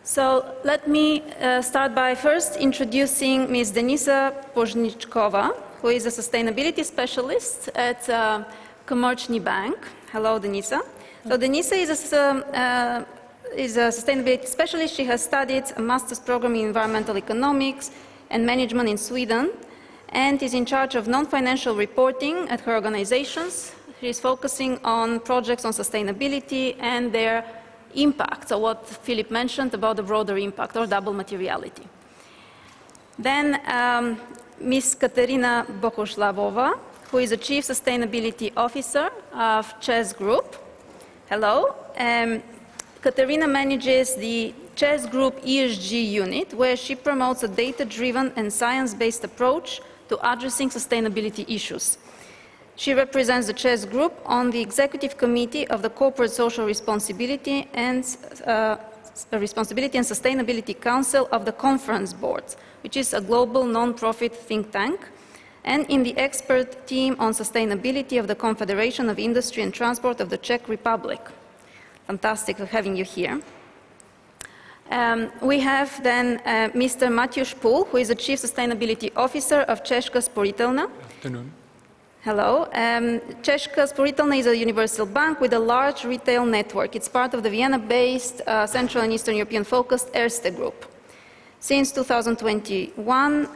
So let me start by first introducing Ms. Denisa Pozhnichkova, who is a sustainability specialist at Komerční Bank. Hello, Denisa. So Denisa is a sustainability specialist. She has studied a master's program in environmental economics and management in Sweden, and is in charge of non-financial reporting at her organizations. She is focusing on projects on sustainability and their impact, so what Philip mentioned about the broader impact or double materiality. Then Ms. Katerina Bohuslavova, who is a Chief Sustainability Officer of Czech Group. Hello. Katerina manages the Czech Group ESG unit, where she promotes a data-driven and science-based approach to addressing sustainability issues. She represents the Czech Group on the Executive Committee of the Corporate Social Responsibility and Sustainability Council of the Conference Board, which is a global non-profit think tank, and in the expert team on sustainability of the Confederation of Industry and Transport of the Czech Republic. Fantastic having you here. We have then Mr. Mateusz Půl, who is the Chief Sustainability Officer of Česká spořitelna. Afternoon. Hello. Česká spořitelna is a universal bank with a large retail network. It's part of the Vienna-based Central and Eastern European-focused Erste Group. Since 2021,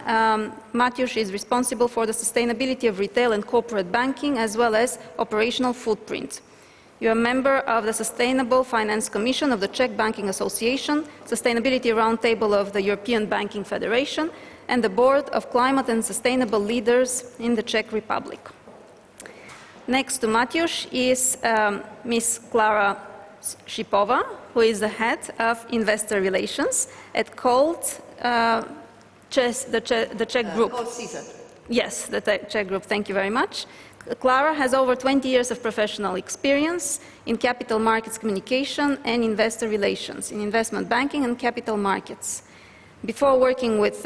Mateusz is responsible for the sustainability of retail and corporate banking, as well as operational footprint. You're a member of the Sustainable Finance Commission of the Czech Banking Association, Sustainability Roundtable of the European Banking Federation, and the Board of Climate and Sustainable Leaders in the Czech Republic. Next to Mateusz is Ms. Klara Šipova, who is the head of investor relations at Colt, the Czech Group. Colt Caesar. Yes, the Czech Group. Thank you very much. Klara has over 20 years of professional experience in capital markets communication and investor relations, in investment banking and capital markets. Before working with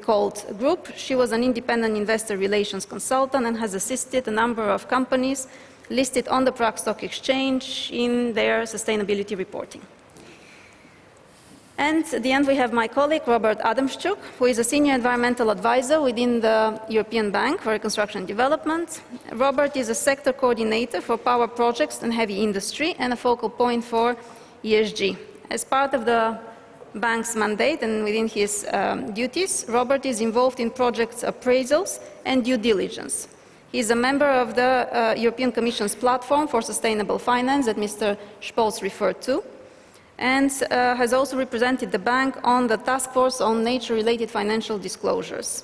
Colt Group, she was an independent investor relations consultant and has assisted a number of companies listed on the Prague Stock Exchange in their sustainability reporting. And at the end, we have my colleague, Robert Adamczuk, who is a senior environmental advisor within the European Bank for Reconstruction and Development. Robert is a sector coordinator for power projects and heavy industry and a focal point for ESG. As part of the bank's mandate and within his duties, Robert is involved in project appraisals and due diligence. He is a member of the European Commission's platform for sustainable finance that Mr. Spolz referred to, and has also represented the bank on the task force on nature-related financial disclosures.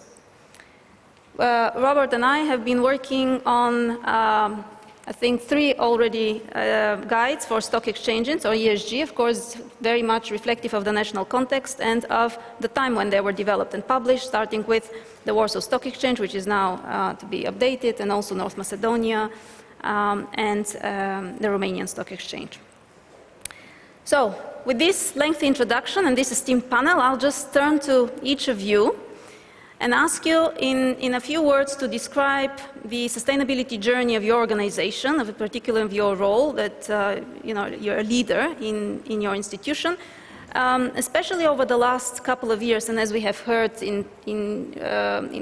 Robert and I have been working on I think 3 already guides for stock exchanges, or ESG, of course, very much reflective of the national context and of the time when they were developed and published, starting with the Warsaw Stock Exchange, which is now to be updated, and also North Macedonia and the Romanian Stock Exchange. So, with this lengthy introduction and this esteemed panel, I'll just turn to each of you and ask you in a few words to describe the sustainability journey of your organization, of particular of your role that you're a leader in your institution, especially over the last couple of years, and as we have heard in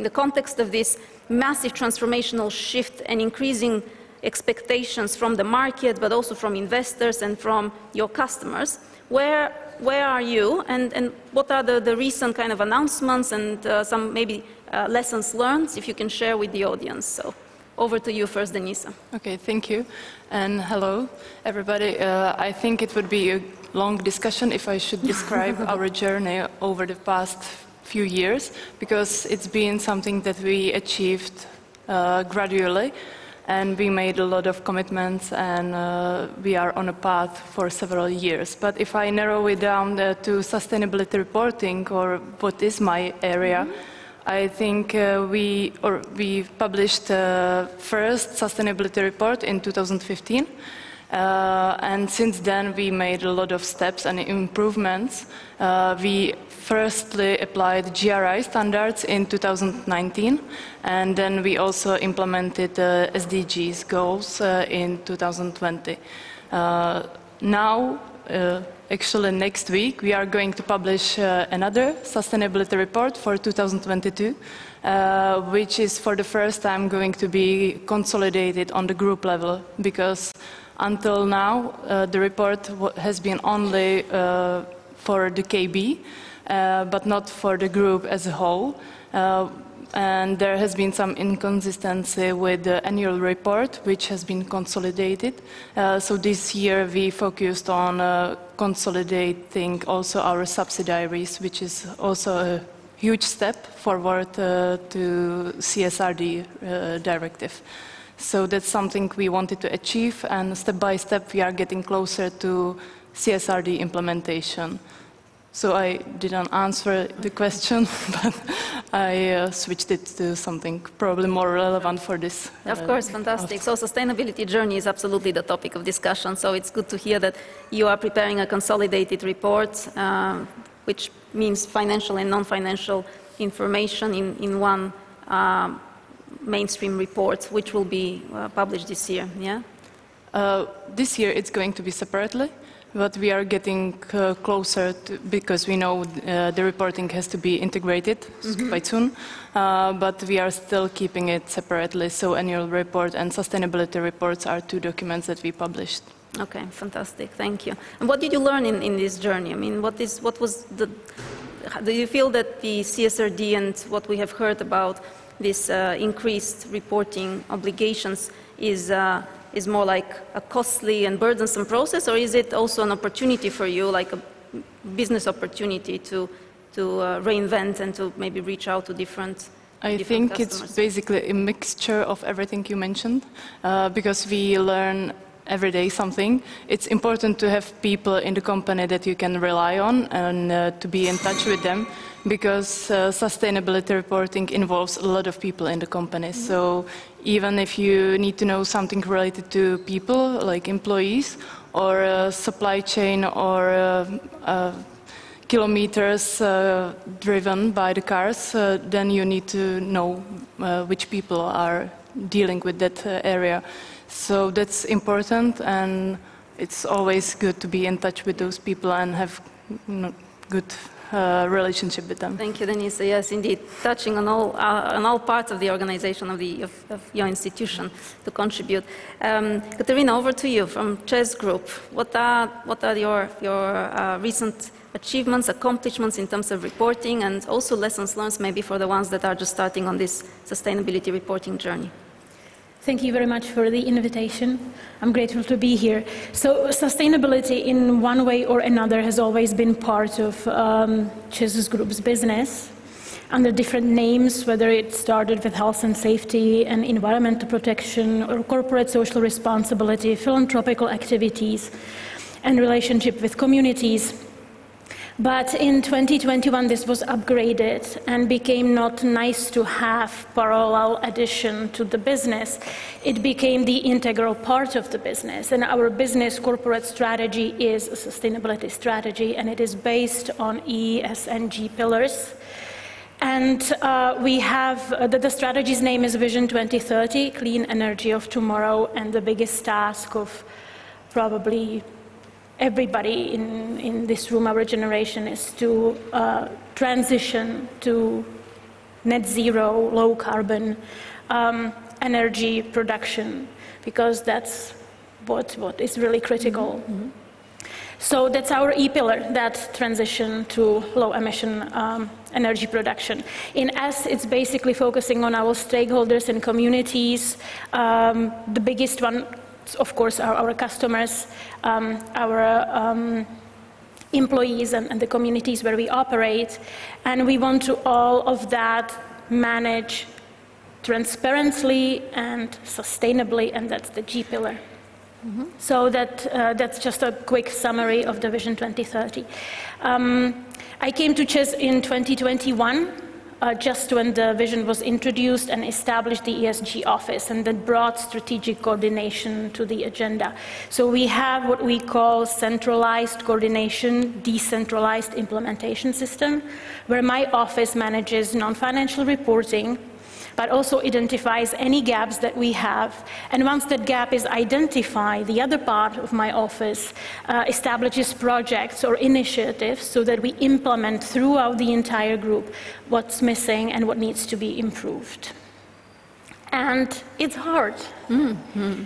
the context of this massive transformational shift and increasing expectations from the market, but also from investors and from your customers. Where are you, and what are the recent kind of announcements and some maybe lessons learned, if you can share with the audience? So over to you first, Denisa. Okay, thank you, and hello, everybody. I think it would be a long discussion if I should describe our journey over the past few years, because it's been something that we achieved gradually. And we made a lot of commitments, and we are on a path for several years. But if I narrow it down to sustainability reporting, or what is my area, I think we published the first sustainability report in 2015, And since then, we made a lot of steps and improvements. We firstly applied GRI standards in 2019, and then we also implemented the SDGs goals in 2020. Now, actually next week, we are going to publish another sustainability report for 2022, which is for the first time going to be consolidated on the group level, because until now, the report has been only for the KB, but not for the group as a whole. And there has been some inconsistency with the annual report, which has been consolidated. So this year we focused on consolidating also our subsidiaries, which is also a huge step forward to CSRD directive. So that's something we wanted to achieve, and step by step we are getting closer to CSRD implementation. So I didn't answer the question, but I switched it to something probably more relevant for this. Of course, fantastic. So sustainability journey is absolutely the topic of discussion. So it's good to hear that you are preparing a consolidated report, which means financial and non-financial information in one mainstream report, which will be published this year, yeah? This year it's going to be separately. But we are getting closer to, because we know the reporting has to be integrated quite soon, but we are still keeping it separately. So annual report and sustainability reports are two documents that we published. Okay, fantastic, thank you. And what did you learn in this journey? I mean, do you feel that the CSRD and what we have heard about this increased reporting obligations is more like a costly and burdensome process, or is it also an opportunity for you, like a business opportunity to reinvent and to maybe reach out to different I think customers? It's basically a mixture of everything you mentioned, because we learn every day something. It's important to have people in the company that you can rely on and to be in touch with them, because sustainability reporting involves a lot of people in the company. So even if you need to know something related to people, like employees, or supply chain, or kilometers driven by the cars, then you need to know which people are dealing with that area. So that's important, and it's always good to be in touch with those people and have good relationship with them. Thank you, Denise. Yes, indeed, touching on all parts of the organization of your institution to contribute. Katerina, over to you from Czech Group. What are your recent achievements, accomplishments in terms of reporting, and also lessons learned maybe for the ones that are just starting on this sustainability reporting journey? Thank you very much for the invitation. I'm grateful to be here. So sustainability in one way or another has always been part of Czech Group's business under different names, whether it started with health and safety and environmental protection or corporate social responsibility, philanthropical activities and relationship with communities. But in 2021, this was upgraded and became not nice to have parallel addition to the business. It became the integral part of the business. And our business corporate strategy is a sustainability strategy, and it is based on E, S, and G pillars. And we have, the strategy's name is Vision 2030, Clean Energy of Tomorrow, and the biggest task of probably everybody in this room, our generation, is to transition to net zero, low carbon energy production, because that's what is really critical. Mm-hmm. So that's our E-pillar, that transition to low emission energy production. In S, it's basically focusing on our stakeholders and communities. The biggest one, of course, are our customers, our employees and the communities where we operate. And we want to all of that manage transparently and sustainably, and that's the G pillar. Mm-hmm. So that's just a quick summary of the Vision 2030. I came to Czech in 2021. just when the vision was introduced, and established the ESG office, and that brought strategic coordination to the agenda. So we have what we call centralized coordination, decentralized implementation system, where my office manages non-financial reporting, but also identifies any gaps that we have. And once that gap is identified, the other part of my office establishes projects or initiatives so that we implement throughout the entire group what's missing and what needs to be improved. And it's hard.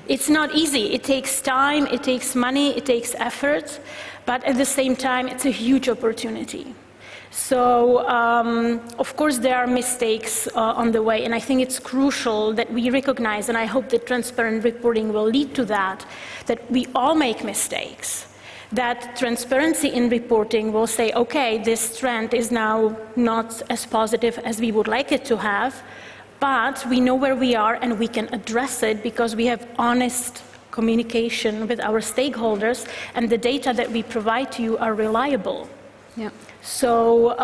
It's not easy. It takes time, it takes money, it takes effort, but at the same time, it's a huge opportunity. So, of course, there are mistakes on the way, and I think it's crucial that we recognize, and I hope that transparent reporting will lead to that we all make mistakes, that transparency in reporting will say, okay, this trend is now not as positive as we would like it to have, but we know where we are and we can address it because we have honest communication with our stakeholders, and the data that we provide to you are reliable. Yeah. So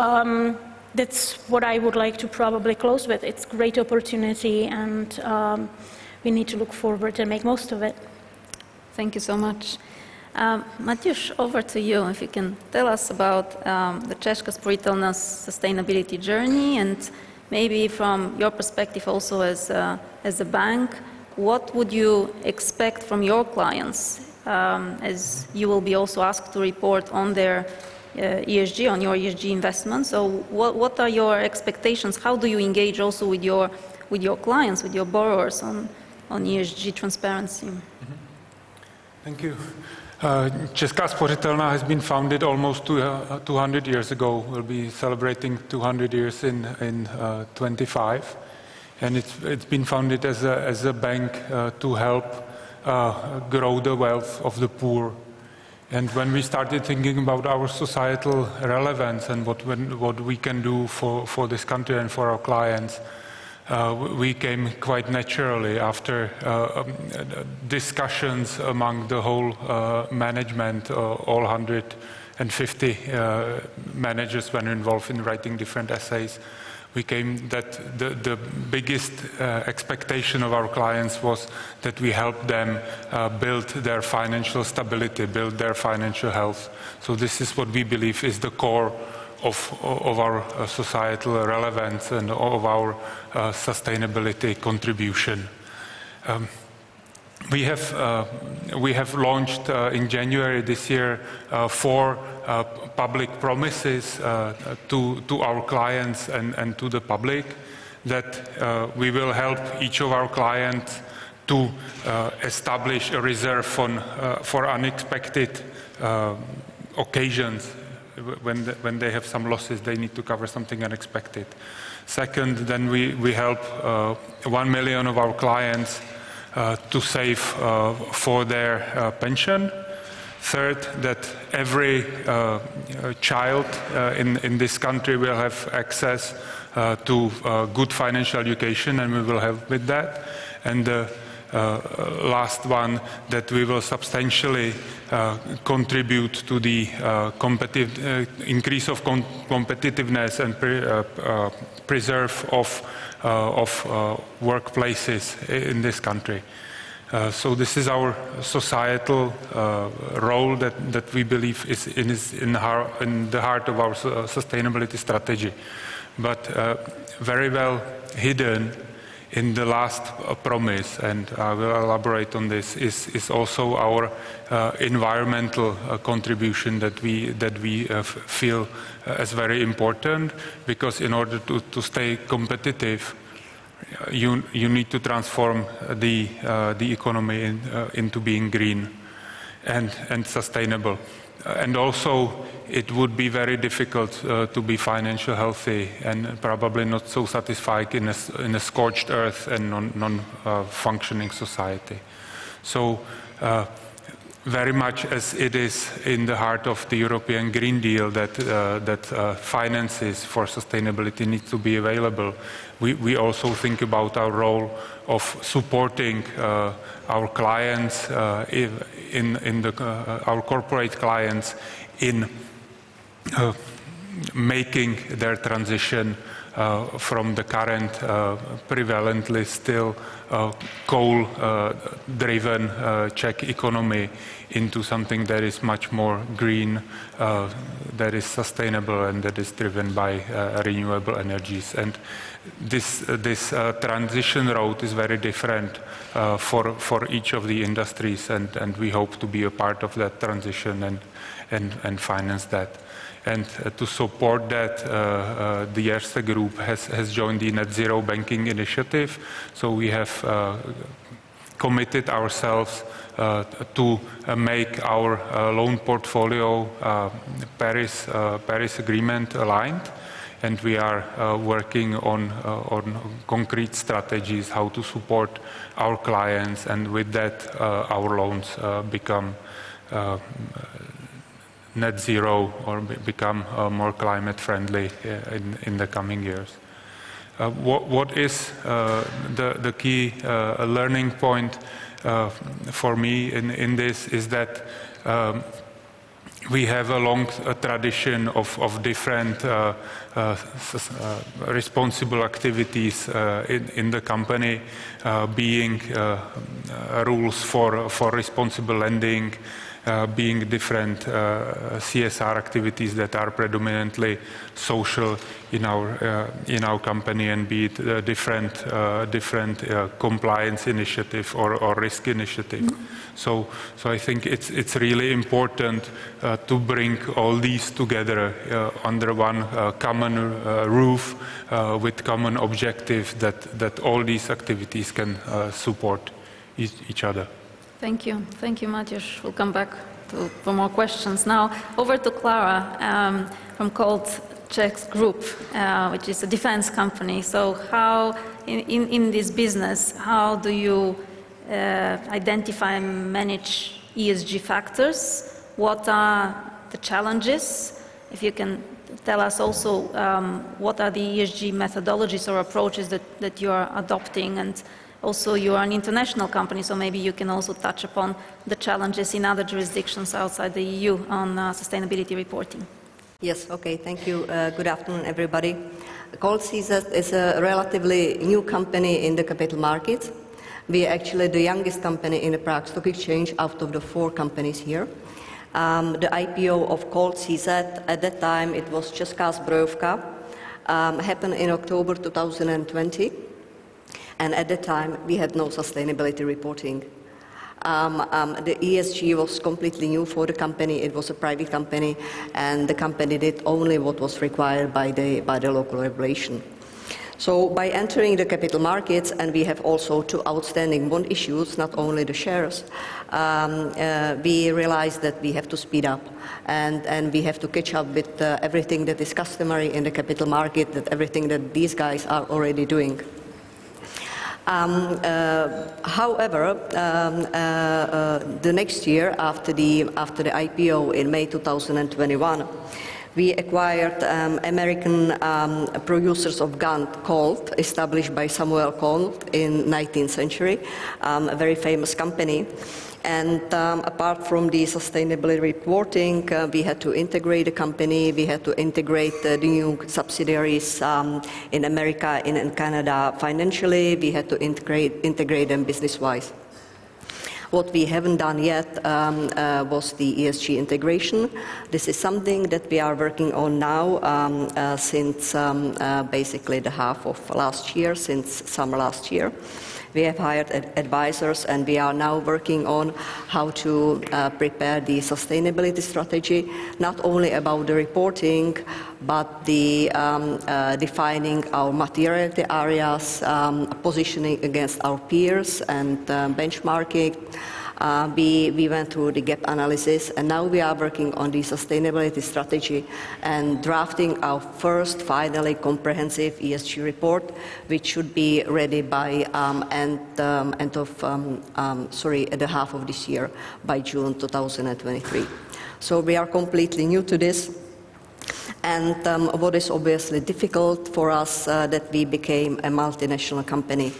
that's what I would like to probably close with. It's a great opportunity, and we need to look forward and make most of it. Thank you so much. Matyusz, over to you. If you can tell us about the Czech Spořitelna's sustainability journey, and maybe from your perspective also as a bank, what would you expect from your clients, as you will be also asked to report on their ESG, on your ESG investments. So what are your expectations? How do you engage also with your clients, with your borrowers on ESG transparency? Thank you. Česká spořitelna has been founded almost 200 years ago. We'll be celebrating 200 years in 25. And it's been founded as a bank to help grow the wealth of the poor. And when we started thinking about our societal relevance and what we can do for this country and for our clients, we came quite naturally after discussions among the whole management. All 150 managers were involved in writing different essays. We came that the biggest expectation of our clients was that we help them build their financial stability, build their financial health. So this is what we believe is the core of our societal relevance and of our sustainability contribution. We have launched in January this year 4 public promises to our clients and to the public that we will help each of our clients to establish a reserve for unexpected occasions. When they have some losses, they need to cover something unexpected. Second, then we help 1 million of our clients to save for their pension. Third, that every child in this country will have access to good financial education, and we will help with that. And the last one, that we will substantially contribute to the increase of competitiveness and preserve of workplaces in this country. So this is our societal role that we believe is in the heart of our sustainability strategy. But very well hidden in the last promise, and I will elaborate on this, is also our environmental contribution that we feel as very important, because in order to stay competitive, you need to transform the economy into being green and sustainable. And also, it would be very difficult to be financially healthy and probably not so satisfied in a scorched earth and non-functioning society. So, very much as it is in the heart of the European Green Deal that finances for sustainability need to be available, we also think about our role of supporting our clients, our corporate clients, in making their transition from the current prevalently still coal-driven Czech economy into something that is much more green, that is sustainable, and that is driven by renewable energies. And this transition road is very different for each of the industries, and we hope to be a part of that transition and finance that. And to support that, the Erste Group has joined the Net Zero Banking Initiative. So we have committed ourselves to make our loan portfolio Paris Agreement aligned. And we are working on concrete strategies how to support our clients, and with that our loans become net zero or become more climate friendly in the coming years. What is the key learning point for me in this is that we have a long tradition of different responsible activities in the company, being rules for responsible lending, being different CSR activities that are predominantly social in our company, and be it different compliance initiative or risk initiative. So I think it's really important to bring all these together under one common roof with common objective that all these activities can support each other. Thank you, Mateusz. We'll come back for more questions. Now, over to Clara from Czech Group, which is a defense company. So how, in this business, how do you identify and manage ESG factors? What are the challenges? If you can tell us also what are the ESG methodologies or approaches that you are adopting, and also you are an international company, so maybe you can also touch upon the challenges in other jurisdictions outside the EU on sustainability reporting. Yes, okay, thank you. Good afternoon, everybody. Colt CZ is a relatively new company in the capital markets. We are actually the youngest company in the Prague Stock Exchange out of the 4 companies here. The IPO of Colt CZ, at that time it was Česká zbrojovka, happened in October 2020. And at that time, we had no sustainability reporting. The ESG was completely new for the company. It was a private company, and the company did only what was required by the local regulation. So by entering the capital markets, and we have also 2 outstanding bond issues, not only the shares, we realized that we have to speed up, and we have to catch up with everything that is customary in the capital market, that everything that these guys are already doing. However, the next year after the IPO in May 2021, we acquired American producers of gun Colt, established by Samuel Colt in 19th century, a very famous company. And apart from the sustainability reporting, we had to integrate the company, we had to integrate the new subsidiaries in America and in Canada financially, we had to integrate them business-wise. What we haven't done yet was the ESG integration. This is something that we are working on now since basically the half of last year, since summer last year. We have hired advisors, and we are now working on how to prepare the sustainability strategy, not only about the reporting, but the defining our materiality areas, positioning against our peers, and benchmarking. We went through the gap analysis, and now we are working on the sustainability strategy and drafting our first finally comprehensive ESG report, which should be ready by the half of this year, by June 2023. So we are completely new to this. And what is obviously difficult for us that we became a multinational company.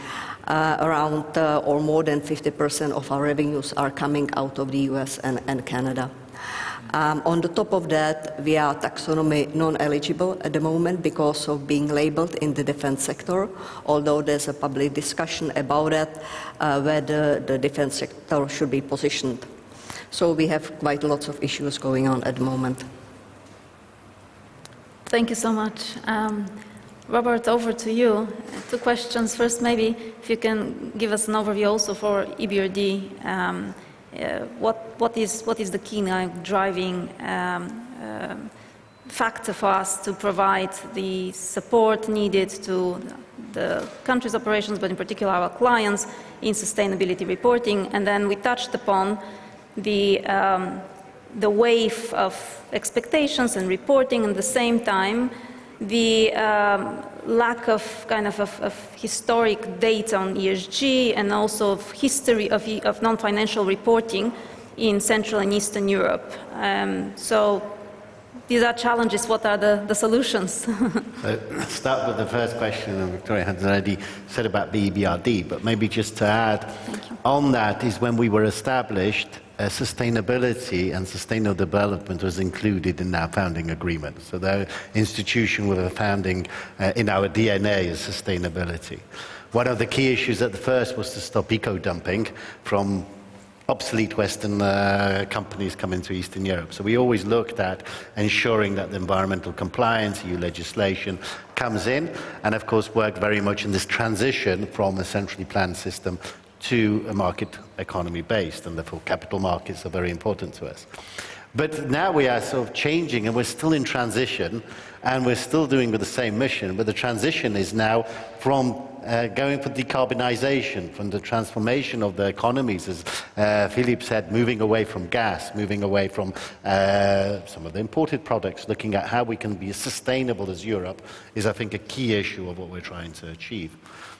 Around or more than 50% of our revenues are coming out of the US and Canada. On the top of that, we are taxonomy non-eligible at the moment because of being labeled in the defense sector, although there's a public discussion about that, whether the defense sector should be positioned. So we have quite lots of issues going on at the moment. Thank you so much. Robert, over to you. Two questions. First, maybe if you can give us an overview also for EBRD. What is the key driving factor for us to provide the support needed to the country's operations, but in particular our clients, in sustainability reporting? And then we touched upon the wave of expectations and reporting, and at the same time the lack of historic data on ESG and also of history of non-financial reporting in Central and Eastern Europe. So these are challenges. What are the solutions? So I'll start with the first question, and Victoria has already said about the EBRD, but maybe just to add on that is when we were established, sustainability and sustainable development was included in our founding agreement. So the institution with a founding in our DNA is sustainability. One of the key issues at the first was to stop eco-dumping from obsolete Western companies coming to Eastern Europe. So we always looked at ensuring that the environmental compliance, EU legislation comes in, and of course worked very much in this transition from a centrally planned system to a market economy based, and therefore capital markets are very important to us. But now we are sort of changing, and we're still in transition, and we're still doing with the same mission, but the transition is now from going for decarbonization, from the transformation of the economies, as Philippe said, moving away from gas, moving away from some of the imported products, looking at how we can be as sustainable as Europe is, I think, a key issue of what we're trying to achieve.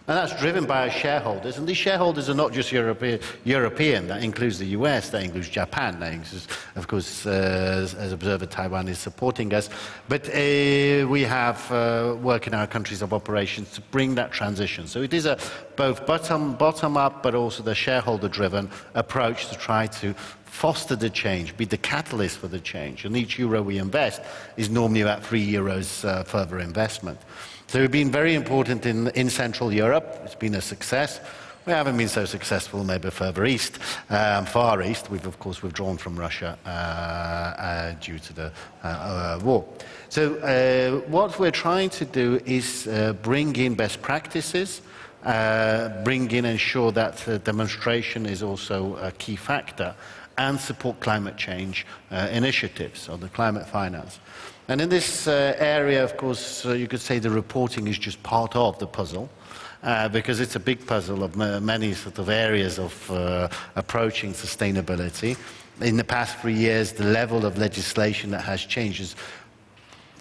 And that's driven by our shareholders, and these shareholders are not just European, that includes the US, that includes Japan, that includes, of course, as Observer Taiwan is supporting us, but we have work in our countries of operations to bring that transition. So it is a both bottom up, but also the shareholder-driven approach to try to foster the change, be the catalyst for the change, and each euro we invest is normally about €3 further investment. So we've been very important in Central Europe. It's been a success. We haven't been so successful maybe further east, Far East. We've of course withdrawn from Russia due to the war. So what we're trying to do is bring in best practices, ensure that demonstration is also a key factor, and support climate change initiatives on the climate finance. And in this area, of course, you could say the reporting is just part of the puzzle, because it's a big puzzle of many sort of areas of approaching sustainability. In the past 3 years, the level of legislation that has changed is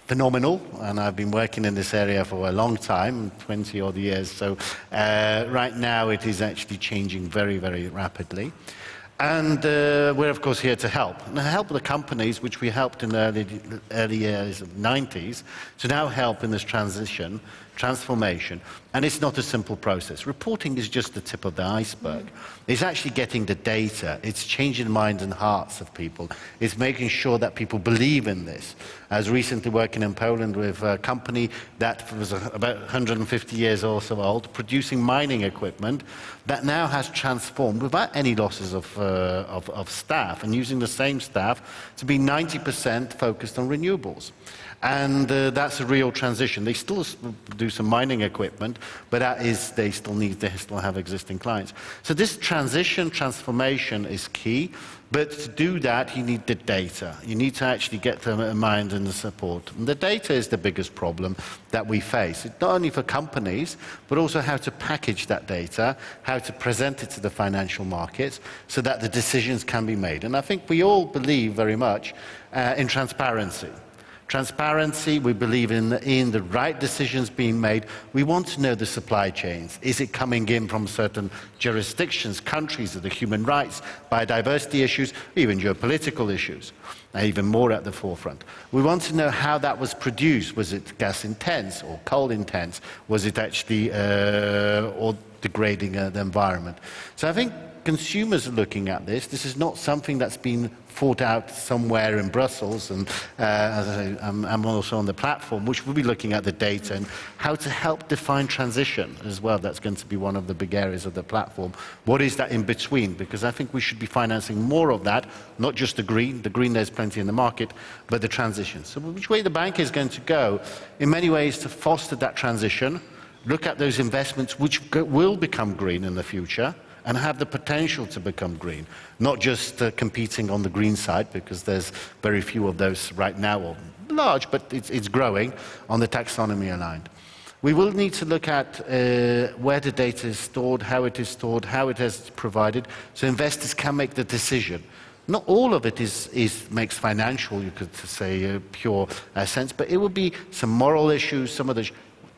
phenomenal, and I've been working in this area for a long time, 20 odd years, so right now it is actually changing very, very rapidly. And we're of course here to help the companies, which we helped in the early years of the 90s, to now help in this transformation. And it's not a simple process. Reporting is just the tip of the iceberg. It's actually getting the data. It's changing the minds and hearts of people. It's making sure that people believe in this. I was recently working in Poland with a company that was about 150 years or so old, producing mining equipment that now has transformed without any losses of staff, and using the same staff to be 90% focused on renewables. And that's a real transition. They still do some mining equipment, but they still have existing clients. So this transformation is key, but to do that, you need the data. You need to actually get the mind and the support. And the data is the biggest problem that we face. It's not only for companies, but also how to package that data, how to present it to the financial markets so that the decisions can be made. And I think we all believe very much in transparency. Transparency, we believe in the right decisions being made. We want to know the supply chains. Is it coming in from certain jurisdictions, countries, of the human rights, biodiversity issues, even geopolitical issues, even more at the forefront. We want to know how that was produced. Was it gas intense or coal intense? Was it actually or degrading the environment? So I think consumers are looking at this. This is not something that's been fought out somewhere in Brussels, and as I say, I'm also on the platform, which will be looking at the data and how to help define transition as well. That's going to be one of the big areas of the platform. What is that in between? Because I think we should be financing more of that, not just the green. The green, there's plenty in the market, but the transition. So which way the bank is going to go, in many ways, to foster that transition, look at those investments which will become green in the future, and have the potential to become green, not just competing on the green side, because there's very few of those right now, or large, but it's growing on the taxonomy aligned. We will need to look at where the data is stored, how it is provided, so investors can make the decision. Not all of it makes financial, you could say, pure sense, but it will be some moral issues, some of the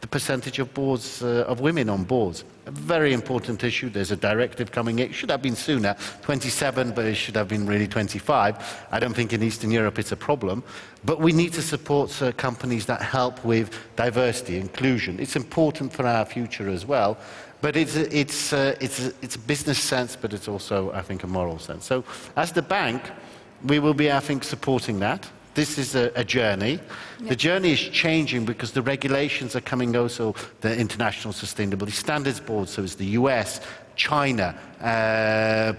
percentage of boards of women on boards. A very important issue. There's a directive coming in. It should have been sooner, 27, but it should have been really 25. I don't think in Eastern Europe it's a problem. But we need to support companies that help with diversity, inclusion. It's important for our future as well. But it's a business sense, but it's also, I think, a moral sense. So as the bank, we will be, I think, supporting that. This is a journey. Yep. The journey is changing because the regulations are coming also, the International Sustainability Standards Board, so it's the US, China,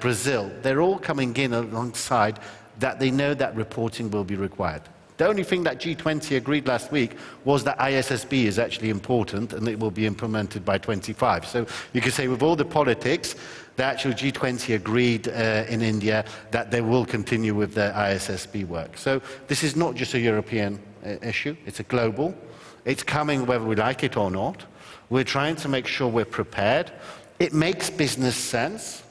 Brazil. They're all coming in alongside that they know that reporting will be required. The only thing that G20 agreed last week was that ISSB is actually important and it will be implemented by 25. So you could say with all the politics, the actual G20 agreed in India that they will continue with the ISSB work. So this is not just a European issue, it's a global. It's coming whether we like it or not. We're trying to make sure we're prepared. It makes business sense.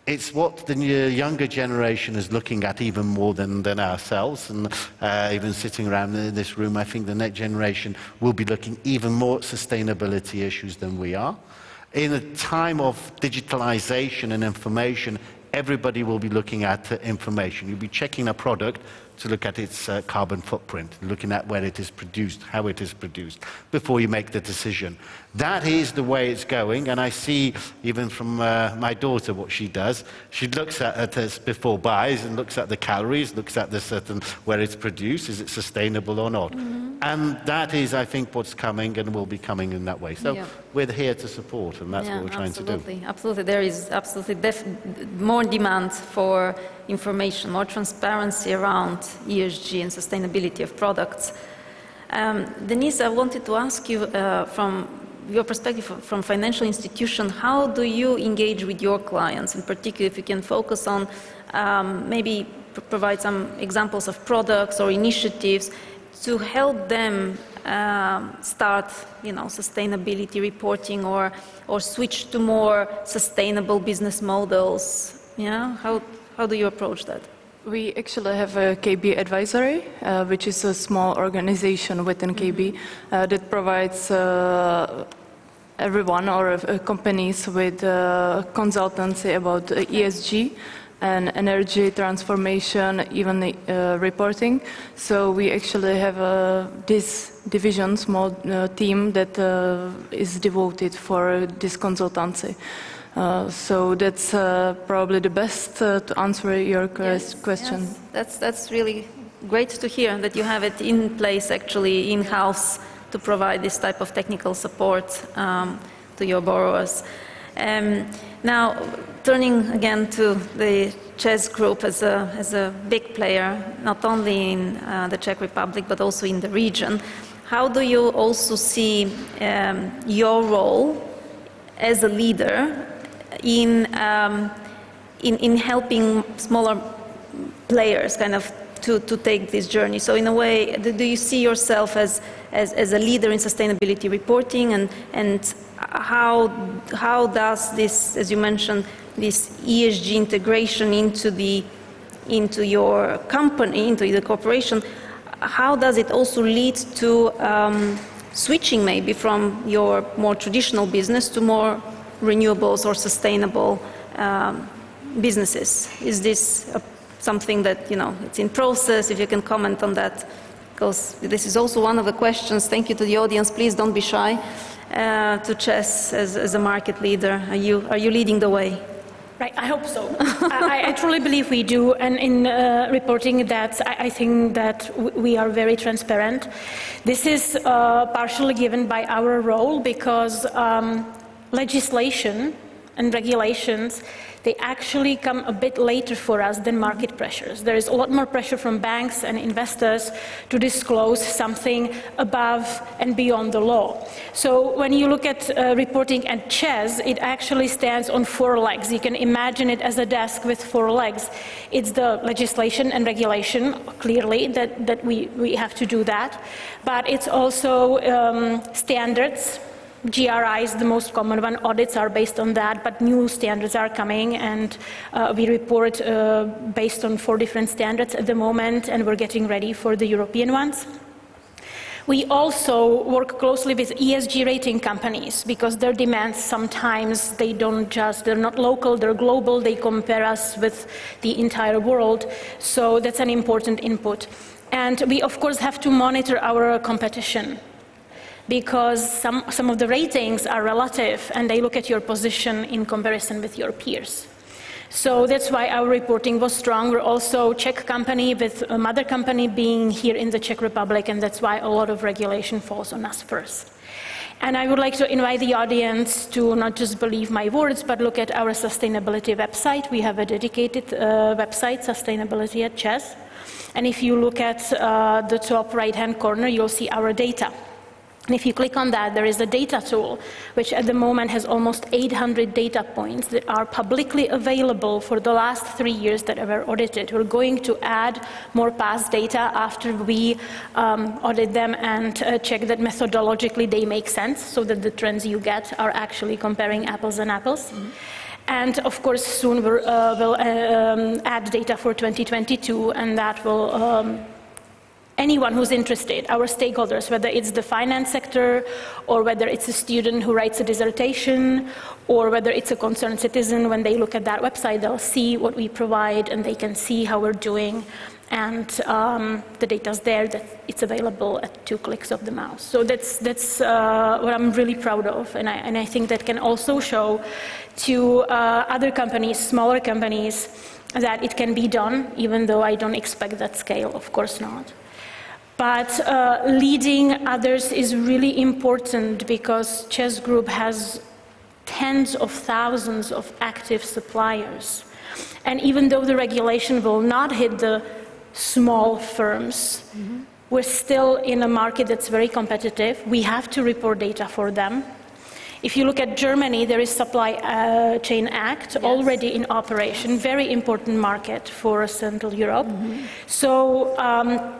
It's what the younger generation is looking at even more than ourselves, and even sitting around in this room, I think the next generation will be looking even more at sustainability issues than we are. In a time of digitalization and information, everybody will be looking at information. You'll be checking a product to look at its carbon footprint, looking at where it is produced, how it is produced, before you make the decision. That is the way it's going, and I see, even from my daughter, what she does. She looks at this before buys and looks at the calories, looks at the certain where it's produced, is it sustainable or not? Mm-hmm. And that is, I think, what's coming and will be coming in that way. So we're here to support, and that's what we're trying to do. Absolutely. There is absolutely more demand for information, more transparency around ESG and sustainability of products. Denise, I wanted to ask you from your perspective from financial institution, how do you engage with your clients? In particular, if you can focus on maybe provide some examples of products or initiatives to help them start, sustainability reporting or switch to more sustainable business models. How do you approach that? We actually have a KB advisory, which is a small organization within KB that provides everyone or companies with consultancy about ESG and energy transformation, even reporting. So we actually have this division, small team that is devoted for this consultancy. So that's probably the best to answer your question. Yes. That's really great to hear that you have it in place, actually in-house, to provide this type of technical support to your borrowers. Now, turning again to the Czech group as a big player, not only in the Czech Republic but also in the region, how do you also see your role as a leader in helping smaller players kind of to take this journey? So in a way, do you see yourself as a leader in sustainability reporting, and how does this, as you mentioned, this ESG integration into your company, into the corporation, how does it also lead to switching maybe from your more traditional business to more renewables or sustainable businesses? Is this something that, it's in process? If you can comment on that, because this is also one of the questions. Thank you to the audience. Please don't be shy. To Czech as a market leader, are you leading the way? Right, I hope so. I truly believe we do, and in reporting that, I think that we are very transparent. This is partially given by our role because legislation and regulations, they actually come a bit later for us than market pressures. There is a lot more pressure from banks and investors to disclose something above and beyond the law. So when you look at reporting at CEZ, it actually stands on 4 legs. You can imagine it as a desk with 4 legs. It's the legislation and regulation, clearly, that we have to do that. But it's also standards. GRI is the most common one. Audits are based on that, but new standards are coming, and we report based on 4 different standards at the moment, and we're getting ready for the European ones. We also work closely with ESG rating companies because their demands sometimes they're not local, they're global, they compare us with the entire world. So that's an important input. And we of course have to monitor our competition, because some of the ratings are relative and they look at your position in comparison with your peers. So that's why our reporting was strong. We're also a Czech company with a mother company being here in the Czech Republic, and that's why a lot of regulation falls on us first. And I would like to invite the audience to not just believe my words, but look at our sustainability website. We have a dedicated website, Sustainability at CEZ. And if you look at the top right-hand corner, you'll see our data. And if you click on that, there is a data tool, which at the moment has almost 800 data points that are publicly available for the last 3 years that were audited. We're going to add more past data after we audit them and check that methodologically they make sense, so that the trends you get are actually comparing apples and apples. Mm-hmm. And of course, soon we'll add data for 2022, and that will anyone who's interested, our stakeholders, whether it's the finance sector, or whether it's a student who writes a dissertation, or whether it's a concerned citizen, when they look at that website, they'll see what we provide and they can see how we're doing. And the data's there, that it's available at 2 clicks of the mouse. So that's what I'm really proud of, and I think that can also show to other companies, smaller companies, that it can be done, even though I don't expect that scale, of course not. But leading others is really important, because CEZ Group has tens of thousands of active suppliers. And even though the regulation will not hit the small firms, mm-hmm. we're still in a market that's very competitive. We have to report data for them. If you look at Germany, there is Supply Chain Act yes. already in operation, very important market for Central Europe. Mm-hmm. So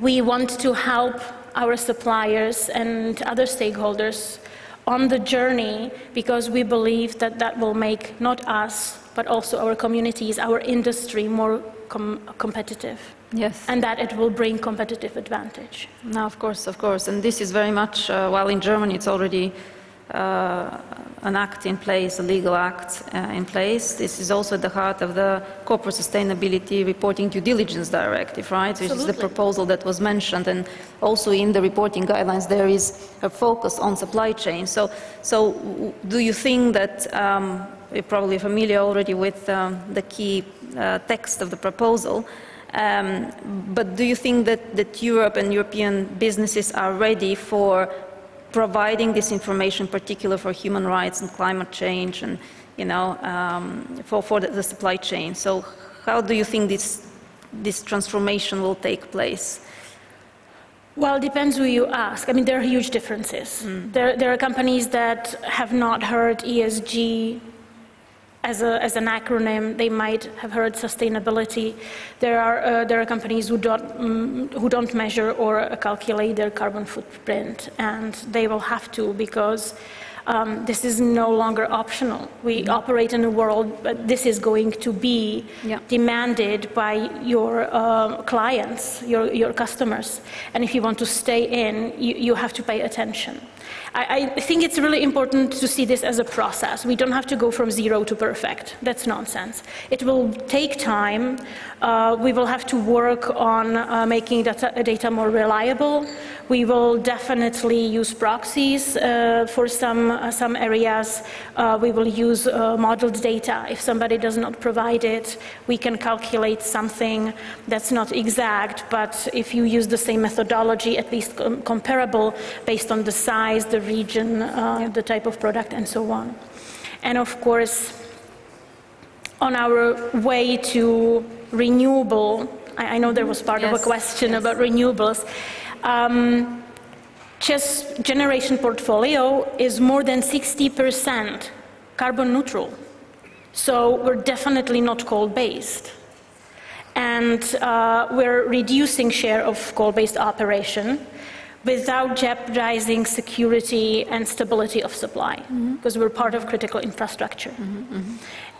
we want to help our suppliers and other stakeholders on the journey, because we believe that that will make not us, but also our communities, our industry more competitive. Yes. And that it will bring competitive advantage. No, of course, and this is very much, while in Germany it's already an act in place, a legal act in place. This is also at the heart of the Corporate Sustainability Reporting Due Diligence Directive, right? Absolutely. Which is the proposal that was mentioned, and also in the reporting guidelines there is a focus on supply chain. So do you think that, you're probably familiar already with the key text of the proposal, but do you think that Europe and European businesses are ready for providing this information, particularly for human rights and climate change, and for the supply chain? So how do you think this transformation will take place? Well, it depends who you ask. I mean, there are huge differences. Mm. There are companies that have not heard ESG as an acronym. They might have heard sustainability. There are companies who don't measure or calculate their carbon footprint, and they will have to, because this is no longer optional. We operate in a world, but this is going to be demanded by your clients, your customers. And if you want to stay in, you have to pay attention. I think it's really important to see this as a process. We don't have to go from 0 to perfect. That's nonsense. It will take time. We will have to work on making data more reliable. We will definitely use proxies for some areas. We will use modeled data. If somebody does not provide it, we can calculate something that's not exact, but if you use the same methodology, at least comparable based on the size, the region, the type of product, and so on. And of course, on our way to renewable, I know there was part of a question about renewables. Czech's generation portfolio is more than 60% carbon neutral. So we're definitely not coal-based. And we're reducing share of coal-based operation without jeopardizing security and stability of supply, because we're part of critical infrastructure.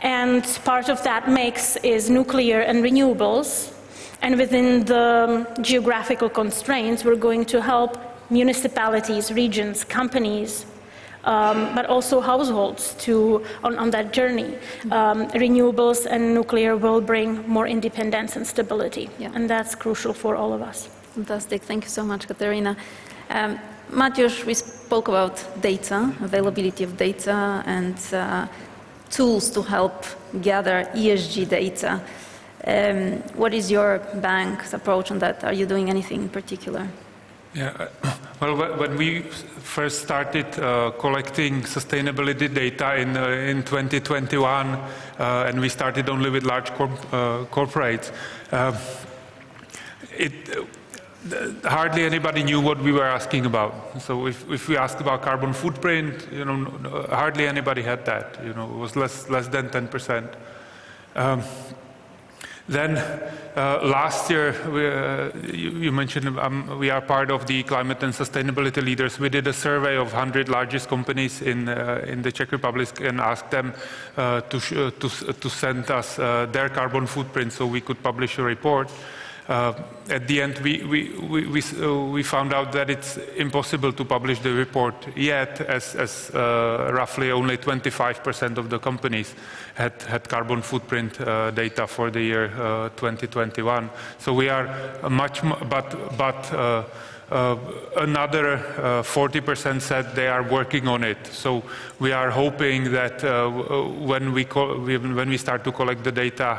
And part of that mix is nuclear and renewables. And within the geographical constraints, we're going to help municipalities, regions, companies, but also households on that journey. Renewables and nuclear will bring more independence and stability, and that's crucial for all of us. Fantastic. Thank you so much, Katerina. Mateusz, we spoke about data, availability of data, and tools to help gather ESG data. What is your bank's approach on that? Are you doing anything in particular? Yeah, well, when we first started collecting sustainability data in 2021, and we started only with large corporates, hardly anybody knew what we were asking about. So if we asked about carbon footprint, hardly anybody had that. It was less than 10%. Then last year, you mentioned we are part of the Climate and Sustainability Leaders. We did a survey of 100 largest companies in the Czech Republic and asked them to send us their carbon footprint so we could publish a report. At the end, we found out that it's impossible to publish the report yet, as roughly only 25% of the companies had carbon footprint data for the year 2021. So we are but another 40% said they are working on it. So we are hoping that when we start to collect the data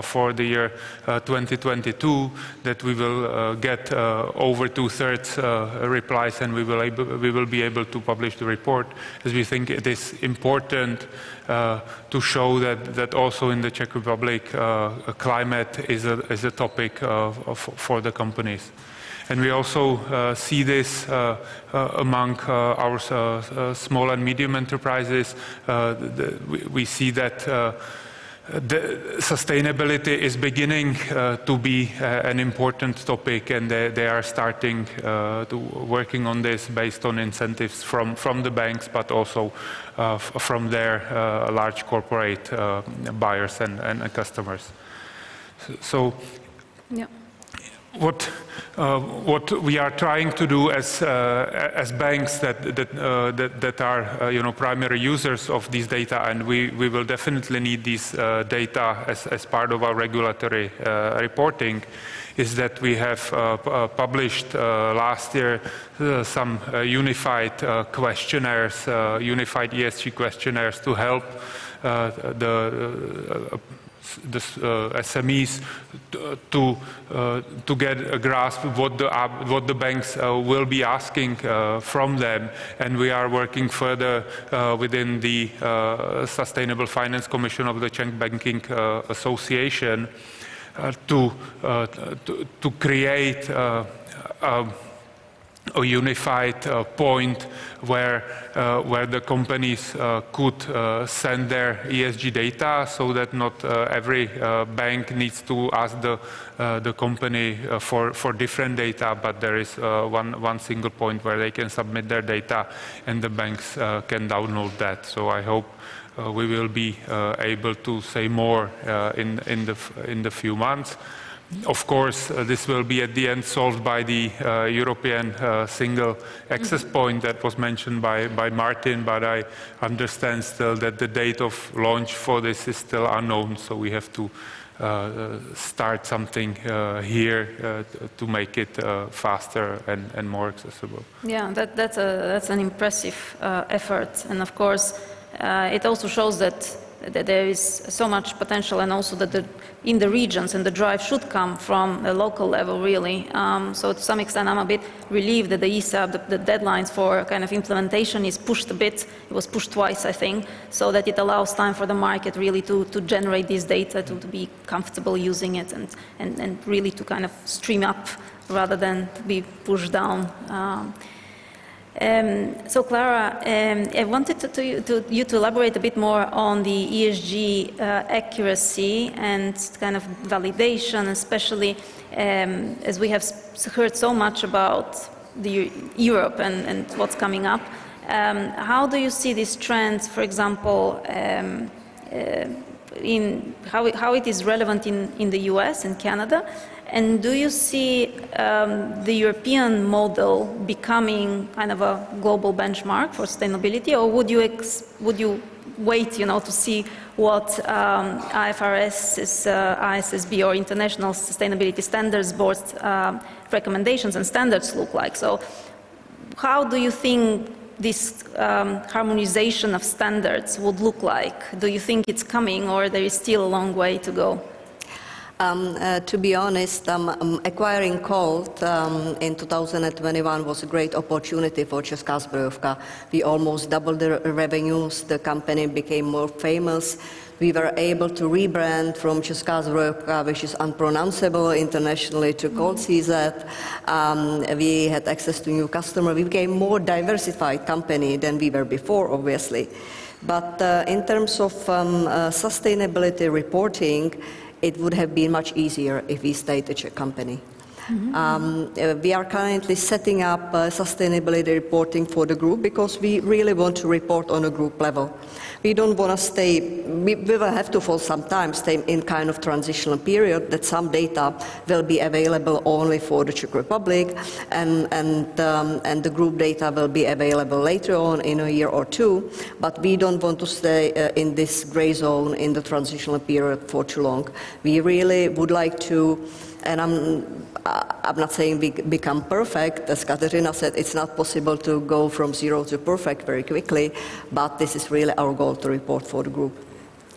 for the year 2022, that we will get over 2/3 replies, and we will be able to publish the report, as we think it is important to show that also in the Czech Republic, climate is a topic for the companies. And we also see this among our small and medium enterprises. We see that the sustainability is beginning to be an important topic, and they are starting to working on this based on incentives from the banks, but also from their large corporate buyers and customers. So. Yeah. What we are trying to do as banks that are primary users of these data, and we will definitely need these data as part of our regulatory reporting, is that we have published last year some unified questionnaires, unified ESG questionnaires to help the SMEs to get a grasp of what the banks will be asking from them, and we are working further within the Sustainable Finance Commission of the Czech Banking Association to create a unified point where the companies could send their ESG data, so that not every bank needs to ask the company for different data, but there is one single point where they can submit their data and the banks can download that. So I hope we will be able to say more in the few months. Of course, this will be at the end solved by the European single access point that was mentioned by Martin, but I understand still that the date of launch for this is still unknown, so we have to start something here to make it faster and more accessible. Yeah, that's an impressive effort, and of course, it also shows that there is so much potential, and also that in the regions, and the drive should come from the local level, really. So to some extent, I'm a bit relieved that the ESAB, the deadlines for kind of implementation is pushed a bit. It was pushed twice, I think, so that it allows time for the market really to generate this data, to be comfortable using it, and really to kind of stream up rather than to be pushed down. So Clara, I wanted you to elaborate a bit more on the ESG accuracy and kind of validation, especially as we have heard so much about Europe and what's coming up. How do you see this trend, for example, in how it is relevant in the US and Canada? And do you see the European model becoming kind of a global benchmark for sustainability, or would you wait, to see what IFRS's ISSB or International Sustainability Standards Board recommendations and standards look like? So, how do you think this harmonization of standards would look like? Do you think it's coming, or there is still a long way to go? To be honest, acquiring Colt in 2021 was a great opportunity for Česká zbrojovka. We almost doubled the revenues, the company became more famous. We were able to rebrand from Česká zbrojovka, which is unpronounceable internationally, to Colt CZ. We had access to new customers. We became a more diversified company than we were before, obviously. But in terms of sustainability reporting, it would have been much easier if we stayed a Czech company. We are currently setting up sustainability reporting for the group because we really want to report on a group level. We don't want to stay, we will have to for some time stay in kind of transitional period that some data will be available only for the Czech Republic and the group data will be available later on in a year or two, but we don't want to stay in this gray zone in the transitional period for too long. We really would like to, and I'm not saying we become perfect. As Katerina said, it's not possible to go from zero to perfect very quickly, but this is really our goal to report for the group.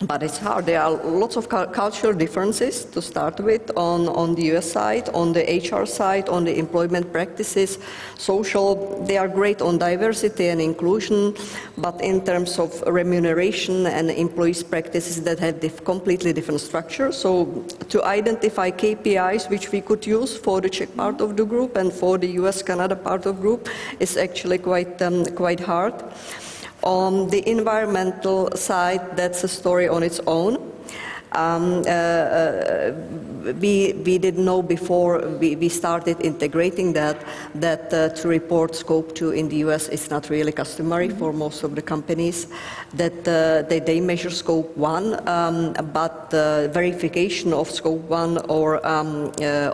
But it's hard. There are lots of cultural differences to start with on the US side, on the HR side, on the employment practices, social. They are great on diversity and inclusion, but in terms of remuneration and employees' practices that have completely different structures. So to identify KPIs which we could use for the Czech part of the group and for the US-Canada part of the group is actually quite hard. On the environmental side, that's a story on its own. We didn't know before we started integrating that to report Scope 2 in the US is not really customary for most of the companies, that they measure Scope 1, but verification of Scope 1 or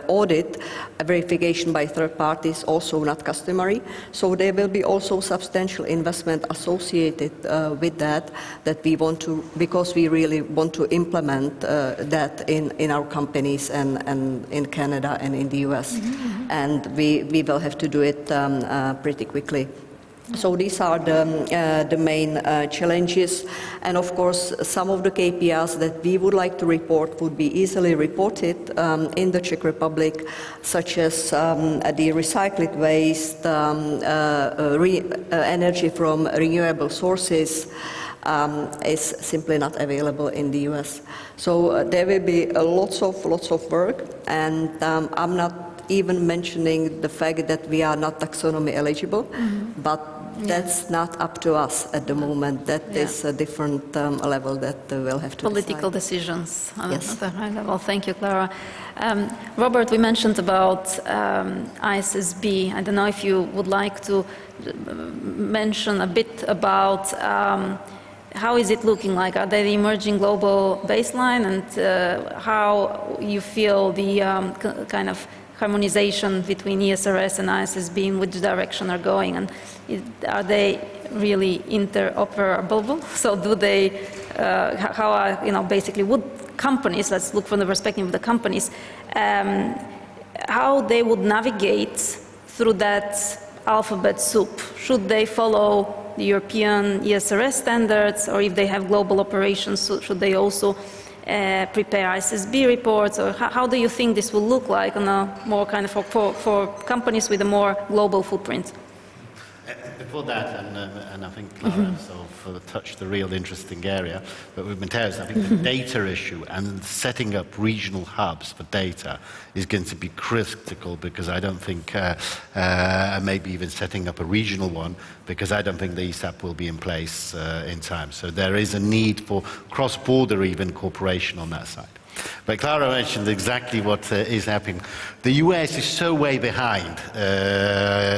audit, verification by third parties also not customary. So there will be also substantial investment associated with that we want to, because we really want to implement that in our companies and in Canada and in the US. And we will have to do it pretty quickly. So these are the main challenges. And of course, some of the KPIs that we would like to report would be easily reported in the Czech Republic, such as the recycled waste, energy from renewable sources, is simply not available in the US. So there will be lots of work, and I'm not even mentioning the fact that we are not taxonomy eligible, but that's not up to us at the moment. That is a different level that we'll have to Political decide. Decisions Yes. at the high level. Thank you, Clara. Robert, we mentioned about ISSB. I don't know if you would like to mention a bit about how is it looking like? Are they the emerging global baseline, and how you feel the kind of harmonization between ESRS and ISSB, in which direction are going, and are they really interoperable? So do they, how are, basically would companies, let's look from the perspective of the companies, how they would navigate through that alphabet soup? Should they follow the European ESRS standards, or if they have global operations, should they also prepare ISSB reports, or how do you think this will look like on a more kind of for companies with a more global footprint? Before that, and I think Clara sort of touched the real interesting area, but with Mateus, I think the data issue and setting up regional hubs for data is going to be critical, because I don't think, maybe even setting up a regional one, because I don't think the ESAP will be in place in time. So there is a need for cross-border even cooperation on that side. But Clara mentioned exactly what is happening. The US is so way behind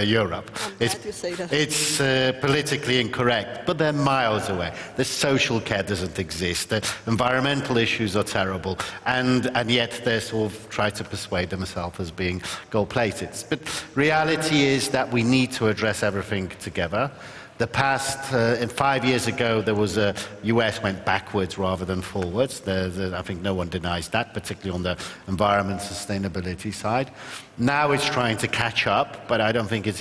Europe. It's politically incorrect, but they're miles away. The social care doesn't exist. The environmental issues are terrible, and yet they sort of try to persuade themselves as being gold-plated. But reality is that we need to address everything together. The past, 5 years ago, there was a US went backwards rather than forwards. I think no one denies that, particularly on the environment sustainability side. Now it's trying to catch up, but I don't think it's,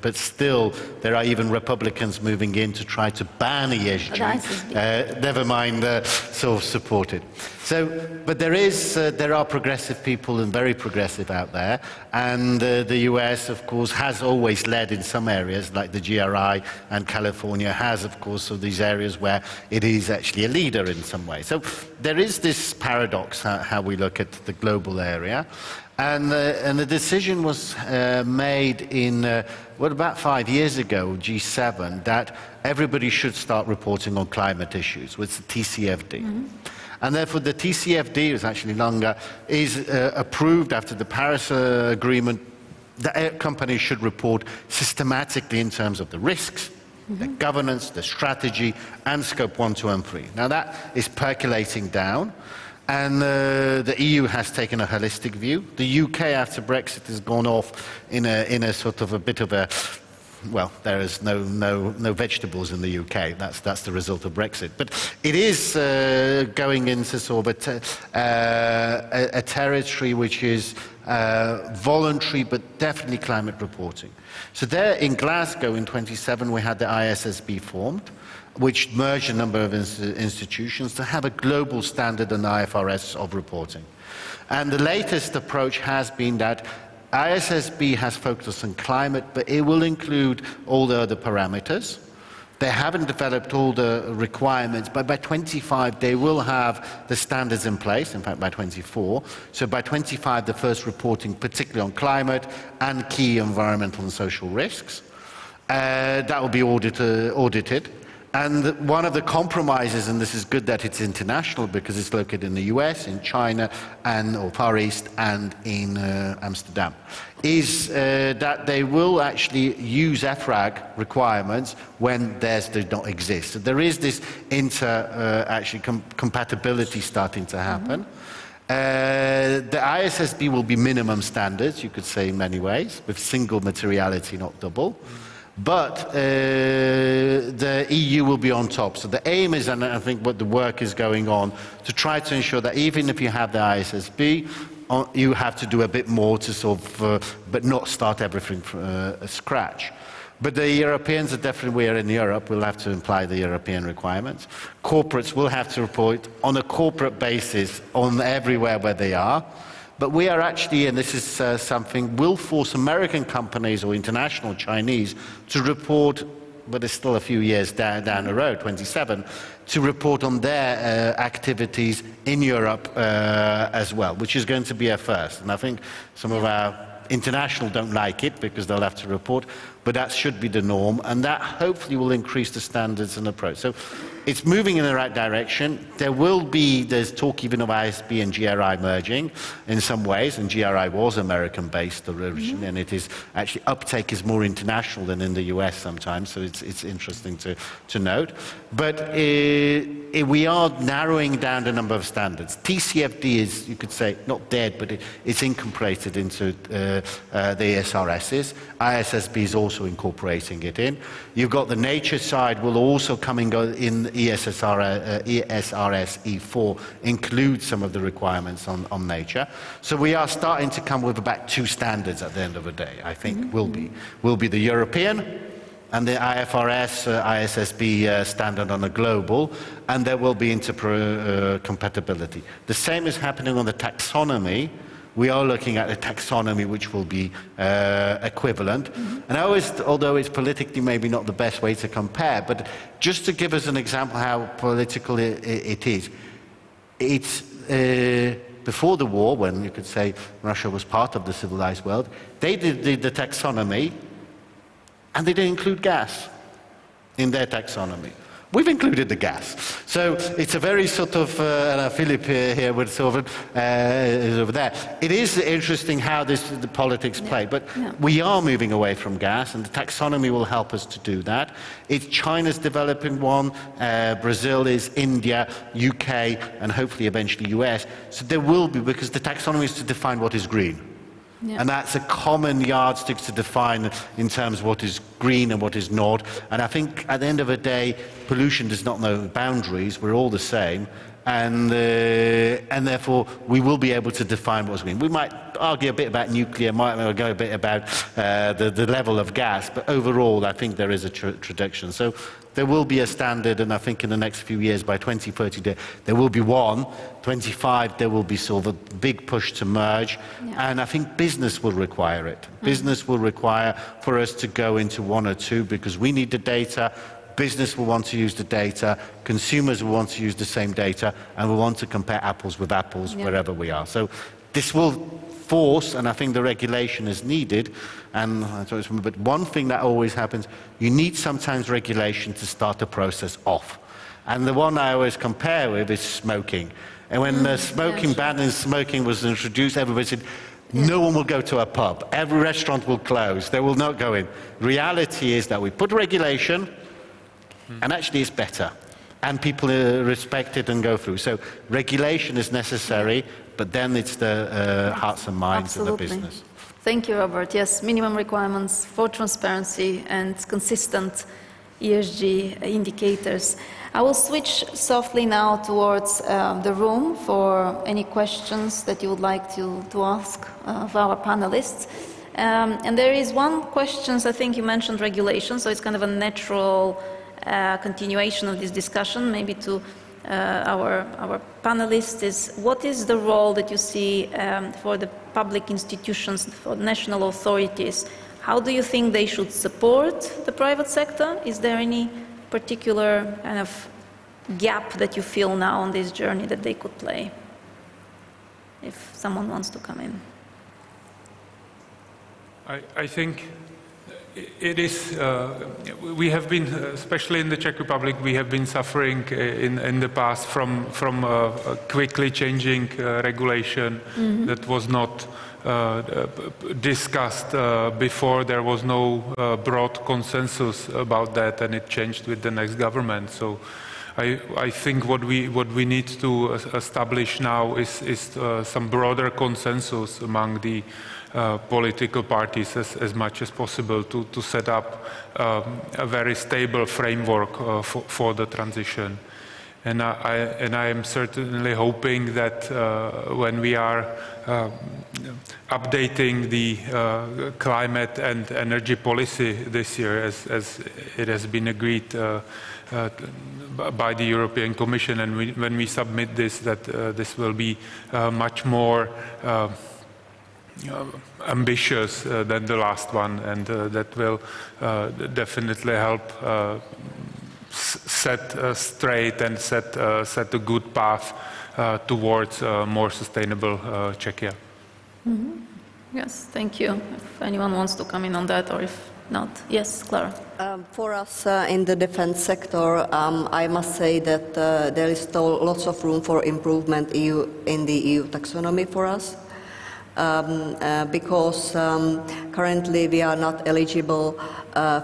but still, there are even Republicans moving in to try to ban ESG, never mind sort of support it. So, but there are progressive people, and very progressive out there, and the US, of course, has always led in some areas, like the GRI, and California has, of course, of these areas where it is actually a leader in some way. So there is this paradox how we look at the global area. And the decision was made in, about 5 years ago, G7, that everybody should start reporting on climate issues with the TCFD. And therefore the TCFD, is actually longer, is approved after the Paris Agreement. The companies should report systematically in terms of the risks, the governance, the strategy, and scope 1, 2, and 3. Now that is percolating down. And the EU has taken a holistic view. The UK, after Brexit, has gone off in a sort of a bit of a, well, there is no vegetables in the UK. That's the result of Brexit. But it is going into sort of a territory which is voluntary, but definitely climate reporting. So there in Glasgow in 27, we had the ISSB formed, which merged a number of institutions to have a global standard and IFRS of reporting. And the latest approach has been that ISSB has focused on climate, but it will include all the other parameters. They haven't developed all the requirements, but by 25 they will have the standards in place, in fact by 24. So by 25 the first reporting, particularly on climate and key environmental and social risks. That will be audited. And one of the compromises, and this is good that it's international because it's located in the US, in China, or Far East, and in Amsterdam, is that they will actually use EFRAG requirements when theirs do not exist. So there is this compatibility starting to happen. The ISSB will be minimum standards, you could say in many ways, with single materiality, not double. But the EU will be on top. So the aim is, and I think what the work is going on, to try to ensure that even if you have the ISSB, you have to do a bit more to sort of, but not start everything from scratch. But the Europeans are definitely, we are in Europe, we'll have to imply the European requirements. Corporates will have to report on a corporate basis on everywhere where they are. But we are actually, and this is something, will force American companies or international Chinese to report, but it's still a few years down the road, 27, to report on their activities in Europe as well, which is going to be a first. And I think some of our international don't like it because they'll have to report. but that should be the norm, and that hopefully will increase the standards and approach. So it's moving in the right direction. There's talk even of ISB and GRI merging in some ways, and GRI was American-based originally, and it is actually uptake is more international than in the US sometimes, so it's interesting to note. But we are narrowing down the number of standards. TCFD is, you could say, not dead, but it's incorporated into the ESRSs. ISSB is also incorporating it in. You've got the nature side will also come and go in ESRS E4, include some of the requirements on nature. So we are starting to come with about 2 standards at the end of the day, I think, will be the European and the IFRS, ISSB standard on a global, and there will be compatibility. The same is happening on the taxonomy. We are looking at a taxonomy which will be equivalent. And I always, although it's politically maybe not the best way to compare, but just to give us an example how political it is, it's before the war, when you could say Russia was part of the civilized world, they did the taxonomy, and they didn't include gas in their taxonomy. We've included the gas. So it's a very sort of, Philip here with sort of, is over there. It is interesting how the politics play, but we are moving away from gas, and the taxonomy will help us to do that. China's developing one, Brazil is, India, UK, and hopefully eventually US. So there will be, because the taxonomy is to define what is green. And that's a common yardstick to define in terms of what is green and what is not. And I think at the end of the day, pollution does not know boundaries. We're all the same. And therefore, we will be able to define what's green. We might argue a bit about nuclear, might go a bit about the level of gas, but overall, I think there is a tradiction. So there will be a standard, and I think in the next few years, by 2030, there will be one. 25, there will be sort of a big push to merge, and I think business will require it. Business will require for us to go into 1 or 2, because we need the data. Business will want to use the data, consumers will want to use the same data, and we want to compare apples with apples wherever we are. So this will force, and I think the regulation is needed, but one thing that always happens, you need sometimes regulation to start the process off. And the one I always compare with is smoking. And when the smoking ban in smoking was introduced, everybody said, no one will go to a pub, every restaurant will close, they will not go in. Reality is that we put regulation, and actually it's better, and people respect it and go through. So regulation is necessary, but then it's the hearts and minds of the business. Thank you, Robert. Yes, minimum requirements for transparency and consistent ESG indicators. I will switch softly now towards the room for any questions that you would like to ask of our panelists. And there is one question, I think you mentioned regulation, so it's kind of a natural continuation of this discussion, maybe to our panelists, is what is the role that you see for the public institutions, for national authorities? How do you think they should support the private sector? Is there any particular kind of gap that you feel now on this journey that they could play? If someone wants to come in. I think it is, we have been, especially in the Czech Republic, we have been suffering in the past from quickly changing regulation that was not discussed before. There was no broad consensus about that, and it changed with the next government. So I think what we need to establish now is some broader consensus among the political parties as much as possible to set up a very stable framework for the transition. And I am certainly hoping that when we are updating the climate and energy policy this year, as it has been agreed by the European Commission, and when we submit this, that this will be much more ambitious than the last one, and that will definitely help set straight and set a good path towards more sustainable Czechia. Yes, thank you. If anyone wants to come in on that, or if not. Yes, Clara. For us in the defense sector, I must say that there is still lots of room for improvement in the EU taxonomy for us. Because currently we are not eligible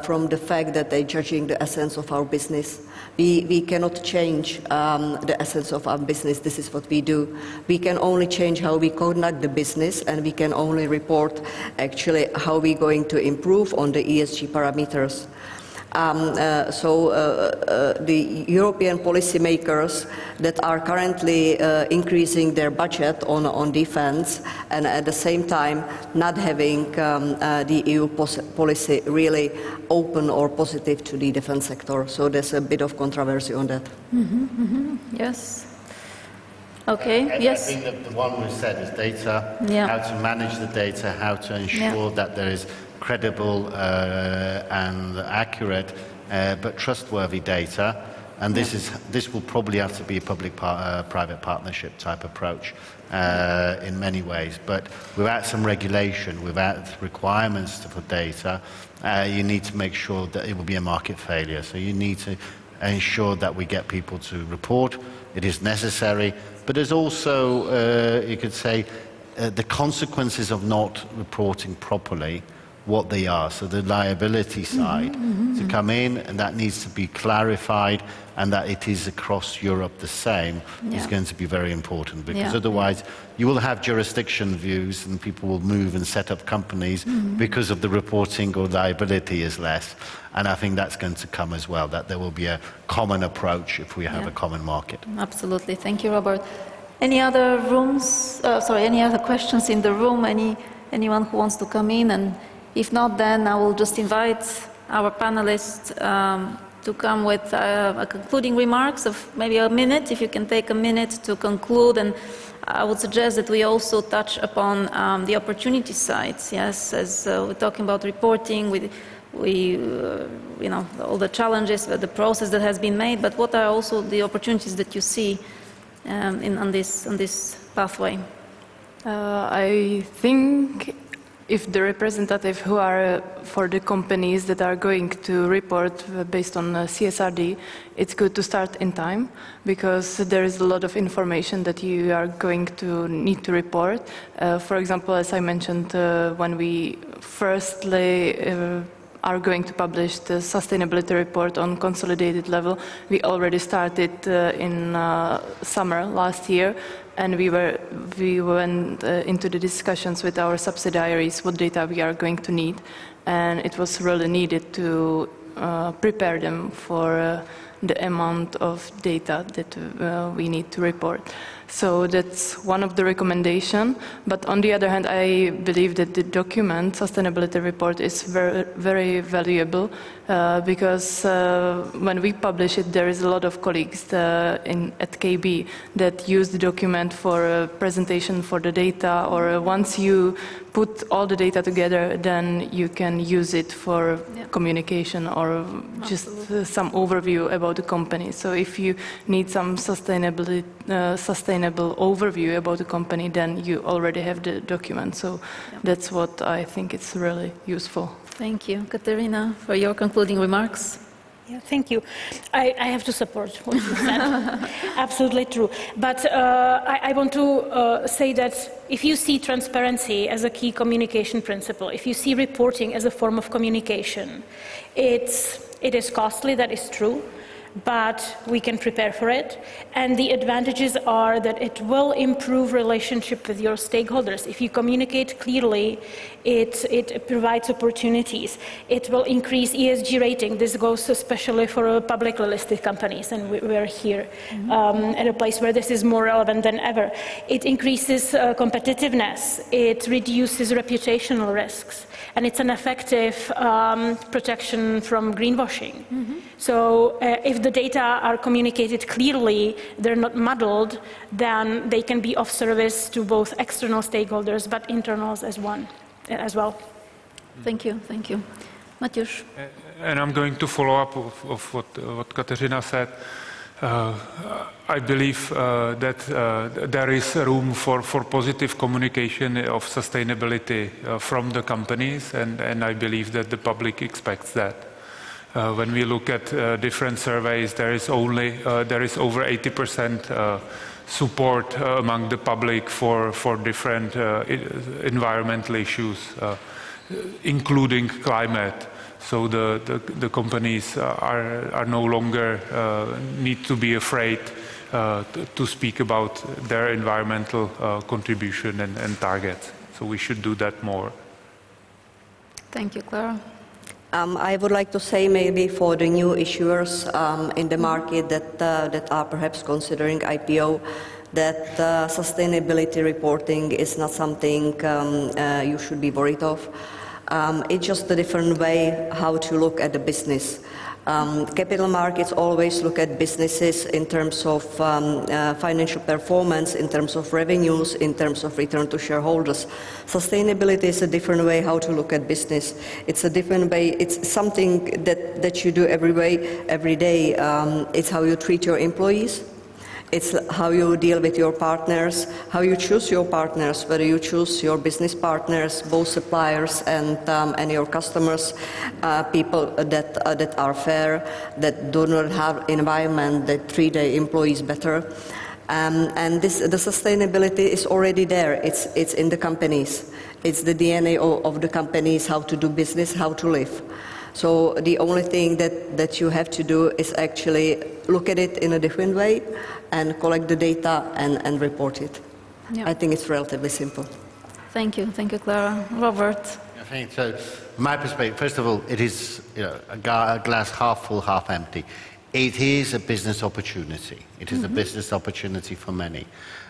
from the fact that they're judging the essence of our business. We cannot change the essence of our business. This is what we do. We can only change how we conduct the business, and we can only report actually how we're going to improve on the ESG parameters. The European policymakers that are currently increasing their budget on defense and at the same time not having the EU policy really open or positive to the defense sector. So there's a bit of controversy on that. Yes. Okay, yes. I think that the one we said is data, Yeah. how to manage the data, how to ensure that there is credible and accurate but trustworthy data, and this will probably have to be a public-private partnership type approach in many ways. But without some regulation, without requirements for data, you need to make sure that it will be a market failure. So you need to ensure that we get people to report. It is necessary, but there's also, you could say, the consequences of not reporting properly what they are. So the liability side to come in, and that needs to be clarified, and that it is across Europe the same is going to be very important, because otherwise you will have jurisdiction views and people will move and set up companies because of the reporting or liability is less. And I think that's going to come as well, that there will be a common approach if we have a common market. Absolutely. Thank you, Robert. Any other any other questions in the room? Anyone who wants to come in? And if not, then I will just invite our panelists to come with a concluding remarks of maybe a minute, if you can take a minute to conclude. And I would suggest that we also touch upon the opportunity sides. Yes, as we're talking about reporting, you know, all the challenges, the process that has been made, but what are also the opportunities that you see on this pathway? I think if the representatives who are for the companies that are going to report based on CSRD, it's good to start in time, because there is a lot of information that you are going to need to report. For example, as I mentioned, when we firstly are going to publish the sustainability report on consolidated level, we already started in summer last year. And we went into the discussions with our subsidiaries what data we are going to need, and it was really needed to prepare them for the amount of data that we need to report. So that's one of the recommendations. But on the other hand, I believe that the document, sustainability report, is very, very valuable because when we publish it, there is a lot of colleagues at KB that use the document for a presentation for the data, or once you put all the data together, then you can use it for communication or just some overview about the company. So if you need some sustainable overview about the company, then you already have the document. So that's what I think is really useful. Thank you. Katerina, for your concluding remarks. Yeah, thank you. I have to support what you said. Absolutely true. But I want to say that if you see transparency as a key communication principle, if you see reporting as a form of communication, it is costly, that is true, but we can prepare for it. And the advantages are that it will improve relationship with your stakeholders. If you communicate clearly, it provides opportunities. It will increase ESG rating. This goes especially for publicly listed companies, and we're here at a place where this is more relevant than ever. It increases competitiveness. It reduces reputational risks. And it's an effective protection from greenwashing. So if the data are communicated clearly, they're not muddled, then they can be of service to both external stakeholders, but internals as well. Thank you, thank you. Mateusz? And I'm going to follow up of what Kateřina said. I believe that there is room for positive communication of sustainability from the companies, and I believe that the public expects that. When we look at different surveys, there is over 80% support among the public for different environmental issues, including climate. So the companies are no longer need to be afraid to speak about their environmental contribution and targets. So we should do that more. Thank you, Clara. I would like to say maybe for the new issuers in the market that are perhaps considering IPO, that sustainability reporting is not something you should be worried of. It's just a different way how to look at the business. Capital markets always look at businesses in terms of financial performance, in terms of revenues, in terms of return to shareholders. Sustainability is a different way how to look at business. It's a different way. It's something that you do every day. It's how you treat your employees. It's how you deal with your partners, how you choose your partners, whether you choose your business partners, both suppliers and your customers, people that are fair, that do not have environment, that treat their employees better. And the sustainability is already there. It's in the companies. It's the DNA of the companies, how to do business, how to live. So the only thing that you have to do is actually look at it in a different way and collect the data and report it. Yeah. I think it's relatively simple. Thank you, Clara. Robert? I think so. From my perspective, first of all, it is a glass half full, half empty. It is a business opportunity. It is a business opportunity for many.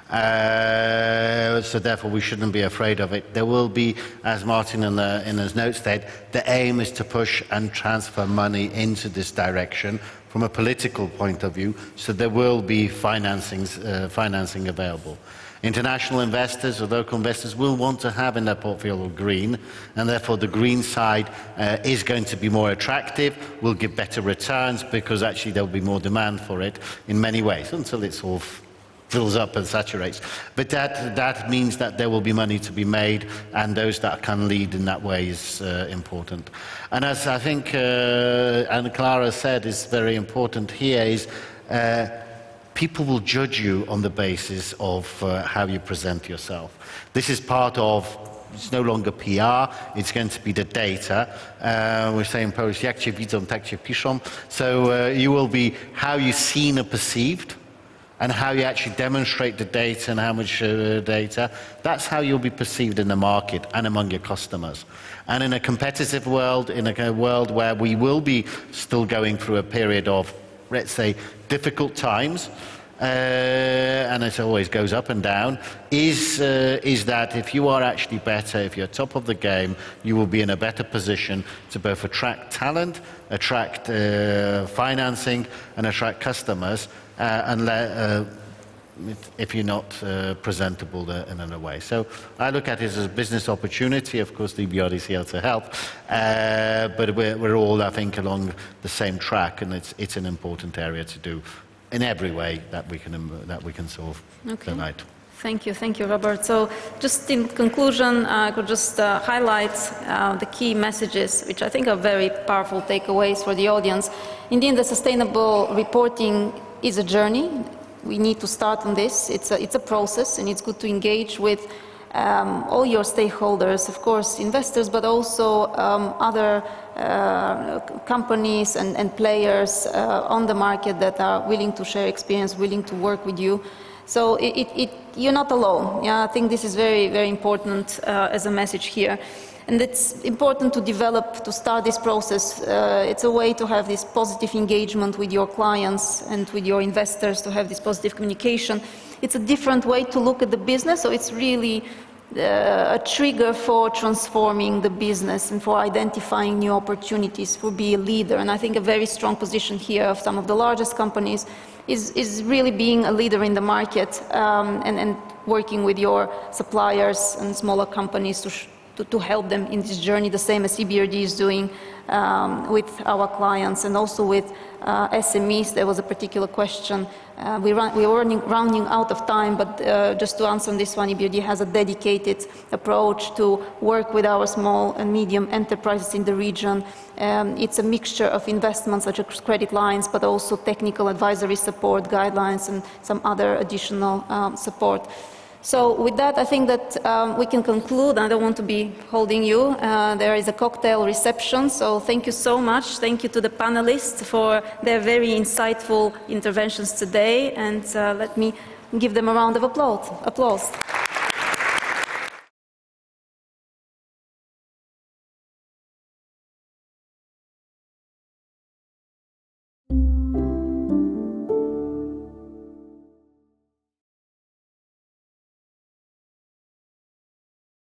So therefore we shouldn't be afraid of it. There will be, as Martin in his notes said, the aim is to push and transfer money into this direction from a political point of view, so there will be financing available. International investors or local investors will want to have in their portfolio green, and therefore the green side is going to be more attractive, will give better returns, because actually there will be more demand for it in many ways, until it sort of fills up and saturates. But that means that there will be money to be made, and those that can lead in that way is important. And as I think and Clara said is very important here is people will judge you on the basis of how you present yourself. This is part of, it's no longer PR, it's going to be the data. We say in Polish, jak cię widzą, tak cię piszą. So you will be how you're seen or perceived, and how you actually demonstrate the data and how much data. That's how you'll be perceived in the market and among your customers. And in a competitive world, in a world where we will be still going through a period of, let's say, difficult times, and it always goes up and down, is that if you are actually better, if you're top of the game, you will be in a better position to both attract talent, attract financing, and attract customers, if you're not presentable in a way. So I look at it as a business opportunity. Of course, the EBRD is here to help, but we're all, I think, along the same track, and it's an important area to do in every way that we can solve tonight. Thank you, Robert. So just in conclusion, I could just highlight the key messages, which I think are very powerful takeaways for the audience. Indeed, the sustainable reporting is a journey. We need to start on this. It's a process, and it's good to engage with all your stakeholders, of course, investors, but also other companies and players on the market that are willing to share experience, willing to work with you. So you're not alone. Yeah, I think this is very, very important as a message here. And it's important to start this process. It's a way to have this positive engagement with your clients and with your investors, to have this positive communication. It's a different way to look at the business, so it's really a trigger for transforming the business and for identifying new opportunities, for being a leader. And I think a very strong position here of some of the largest companies is really being a leader in the market and working with your suppliers and smaller companies to help them in this journey, the same as EBRD is doing with our clients and also with SMEs. There was a particular question. We were running out of time, but just to answer on this one, EBRD has a dedicated approach to work with our small and medium enterprises in the region. It's a mixture of investments such as credit lines, but also technical advisory support, guidelines, and some other additional support. So with that, I think that we can conclude. I don't want to be holding you. There is a cocktail reception, so thank you so much. Thank you to the panelists for their very insightful interventions today, and let me give them a round of applause.